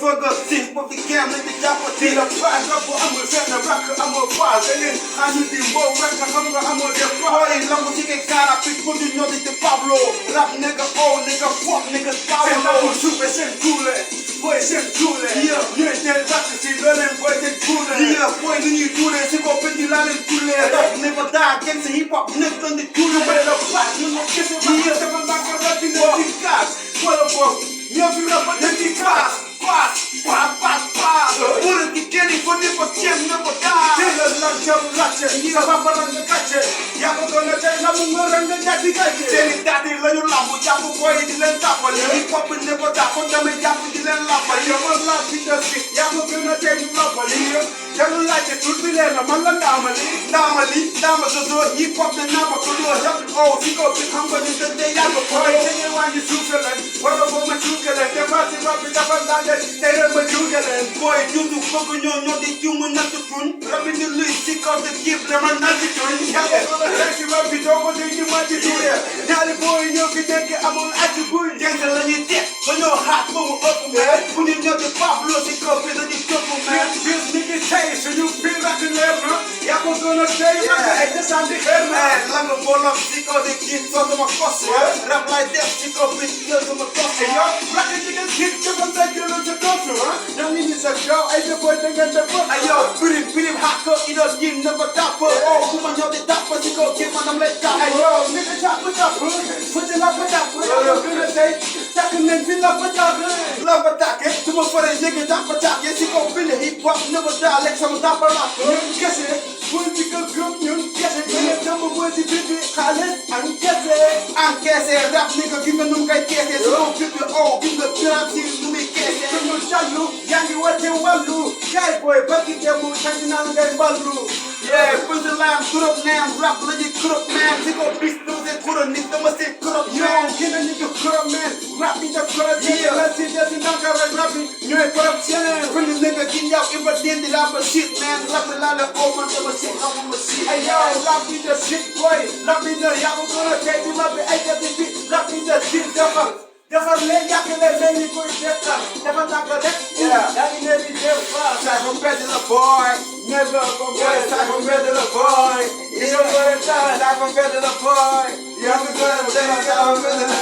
motherfucker, think of the cam, let the job for the prize. I'm a fan of rocker, I'm a prize. I need the more record, I'm a prize. I'm a ticket card, I pick for you know the Pablo. Rap nigga, old nigga, fuck nigga, Pablo. Super cool, boy, cool. Yeah, you're dead, that's the learning, boy, cool. Yeah, boy, when you do this, you go put the line in cool. Rap never die, against the hip hop, nigga, on the cool. But the black, you know, kiss it, yeah, I'm not gonna let you know the gas. What about you? If you rap, let the class. Pass. Put the Kenny for the Jim never die. Tell us not to watch it. You have a catch it. Yago gonna tell them more than the daddy catch it. Tell it that they let you laugh with Yago boy in the top. Hip hop in the top. Put them in Yago in the lap. You must laugh with the stick. Yago gonna tell you love. Tell you like it to be there. Malan Damali, so hip hop the number to do a help. Oh, he got the company that they have a boy. Tell you why you Switzerland. What about my Switzerland? The massive rap is up and down. They don't make you get it. Boy, you do fucking know the human not the fun. Rubbing the list, sick of the gift, them and not the turn. Have a little taxi rub it over the you want to do there. Now the boy, you can take it, I'm on at the boy. Gentle on your dick, but your heart full up, man. Put in the Pablo, the coffee, the couple, man. This nigga taste, so you feel like a level. Yago gonna say, I just on the head, man. Long of all of sick of the kids, so I'm a cost, rap like that, sick of it, kills of a cost. Yo, rock a chicken kick, just on the young is a show, I just put them in the book. Ayo, pretty hacker, you don't give never topper. Oh, woman, you're the topper, you go give on them like that. Ayo, nigga, chop it up, put it up with that. I'm gonna say, talking and fill up with that. Love attack, to my for a nigga, top attack. Yes, you go feel it, hip hop, never die like some topper rock. Guess it, when you go group, you guess it. When you tell me where's the baby, call it, and guess it. And guess it, rap nigga, give me no guy, guess it. So give me all, give me the penalty, to me, guess it. Yangi wati walu, guy boy, bagi jamu, changi nang guy balu. Yeah, put the lamb, kurop nam, rap lagi kurop man, siko beast do the kurop, nigga must say kurop. Yo, kina nigga kurop man, rap in the kurop, yeah, let's see that in Nanga rapping, you a corruption. When the nigga get out, if I did the rap shit, man, rap a lot of old man, I'm a shit, I'm a shit. Hey yo, rap in the shit boy, rap in the yamu gonna take him up, I got the beat, rap in the shit, never let Yakale Lady go never knock a deck. Yeah, that in every day. Time from bed to the boy. Never compare. Time from bed to the boy. You know what it's time from bed to the boy. You have to go to the time from bed to the